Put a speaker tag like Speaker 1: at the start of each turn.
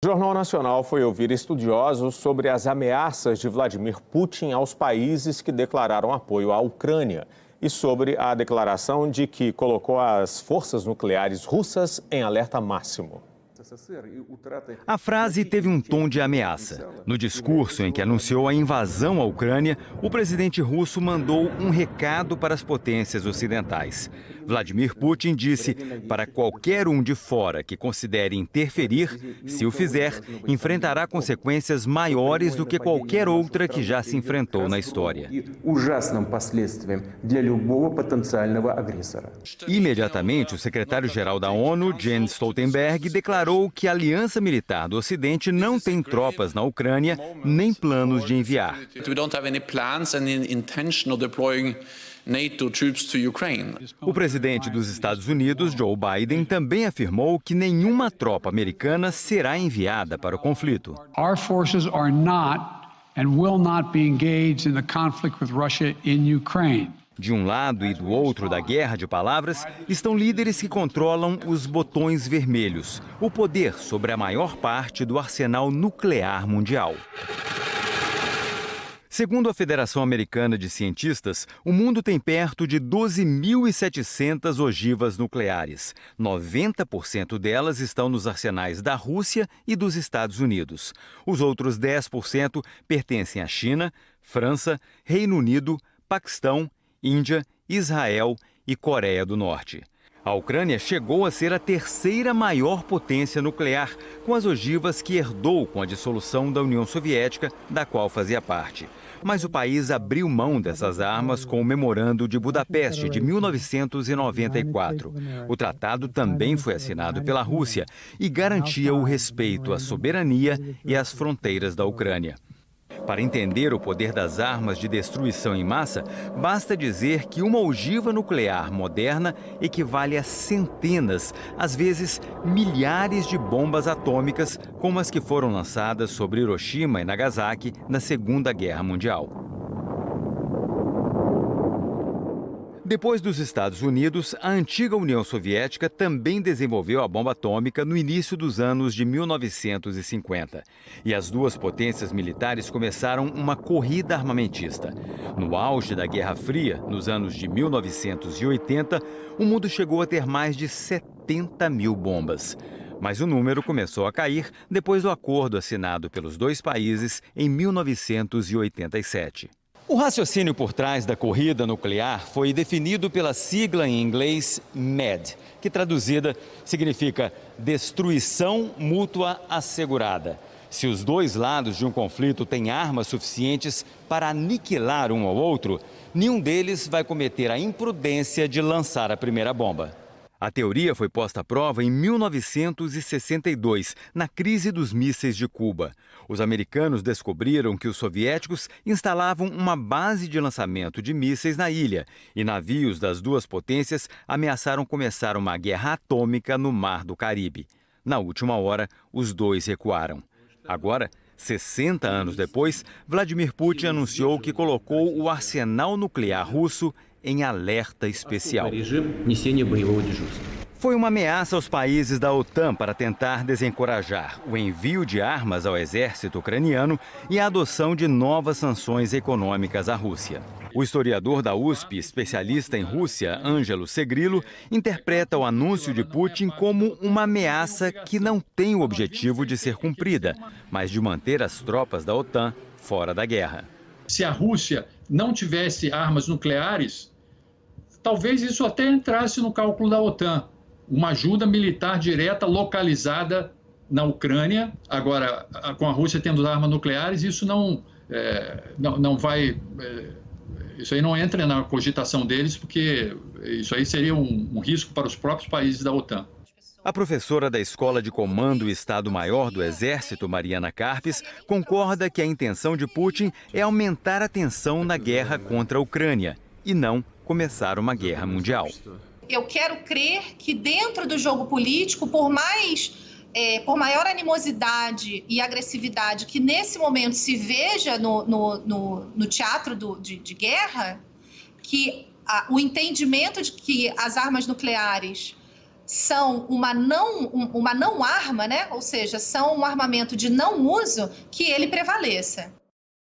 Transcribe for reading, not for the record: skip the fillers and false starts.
Speaker 1: O Jornal Nacional foi ouvir estudiosos sobre as ameaças de Vladimir Putin aos países que declararam apoio à Ucrânia e sobre a declaração de que colocou as forças nucleares russas em alerta máximo.
Speaker 2: A frase teve um tom de ameaça. No discurso em que anunciou a invasão à Ucrânia, o presidente russo mandou um recado para as potências ocidentais. Vladimir Putin disse para qualquer um de fora que considere interferir, se o fizer, enfrentará consequências maiores do que qualquer outra que já se enfrentou na história. Imediatamente, o secretário-geral da ONU, Jens Stoltenberg, declarou que a aliança militar do Ocidente não tem tropas na Ucrânia, nem planos de enviar. O presidente dos Estados Unidos, Joe Biden, também afirmou que nenhuma tropa americana será enviada para o conflito.
Speaker 3: Our forces are not and will not be engaged in the conflict with Russia in Ukraine.
Speaker 2: De um lado e do outro da guerra de palavras, estão líderes que controlam os botões vermelhos, o poder sobre a maior parte do arsenal nuclear mundial. Segundo a Federação Americana de Cientistas, o mundo tem perto de 12.700 ogivas nucleares. 90% delas estão nos arsenais da Rússia e dos Estados Unidos. Os outros 10% pertencem à China, França, Reino Unido, Paquistão, Índia, Israel e Coreia do Norte. A Ucrânia chegou a ser a terceira maior potência nuclear, com as ogivas que herdou com a dissolução da União Soviética, da qual fazia parte. Mas o país abriu mão dessas armas com o Memorando de Budapeste, de 1994. O tratado também foi assinado pela Rússia e garantia o respeito à soberania e às fronteiras da Ucrânia. Para entender o poder das armas de destruição em massa, basta dizer que uma ogiva nuclear moderna equivale a centenas, às vezes milhares de bombas atômicas, como as que foram lançadas sobre Hiroshima e Nagasaki na Segunda Guerra Mundial. Depois dos Estados Unidos, a antiga União Soviética também desenvolveu a bomba atômica no início dos anos de 1950. E as duas potências militares começaram uma corrida armamentista. No auge da Guerra Fria, nos anos de 1980, o mundo chegou a ter mais de 70 mil bombas. Mas o número começou a cair depois do acordo assinado pelos dois países em 1987. O raciocínio por trás da corrida nuclear foi definido pela sigla em inglês MAD, que traduzida significa Destruição Mútua Assegurada. Se os dois lados de um conflito têm armas suficientes para aniquilar um ao outro, nenhum deles vai cometer a imprudência de lançar a primeira bomba. A teoria foi posta à prova em 1962, na crise dos mísseis de Cuba. Os americanos descobriram que os soviéticos instalavam uma base de lançamento de mísseis na ilha e navios das duas potências ameaçaram começar uma guerra atômica no Mar do Caribe. Na última hora, os dois recuaram. Agora, 60 anos depois, Vladimir Putin anunciou que colocou o arsenal nuclear russo em alerta especial. Foi uma ameaça aos países da OTAN para tentar desencorajar o envio de armas ao exército ucraniano e a adoção de novas sanções econômicas à Rússia. O historiador da USP, especialista em Rússia, Ângelo Segrilo, interpreta o anúncio de Putin como uma ameaça que não tem o objetivo de ser cumprida, mas de manter as tropas da OTAN fora da guerra.
Speaker 3: Se a Rússia não tivesse armas nucleares, talvez isso até entrasse no cálculo da OTAN. Uma ajuda militar direta localizada na Ucrânia. Agora, com a Rússia tendo armas nucleares, isso não vai... Isso aí não entra na cogitação deles, porque isso aí seria um risco para os próprios países da OTAN.
Speaker 2: A professora da Escola de Comando e Estado-Maior do Exército, Mariana Carpes, concorda que a intenção de Putin é aumentar a tensão na guerra contra a Ucrânia e não começar uma guerra mundial.
Speaker 4: Eu quero crer que dentro do jogo político, por maior animosidade e agressividade que nesse momento se veja no teatro de guerra, que o entendimento de que as armas nucleares são uma não arma, né? Ou seja, são um armamento de não uso, que ele prevaleça.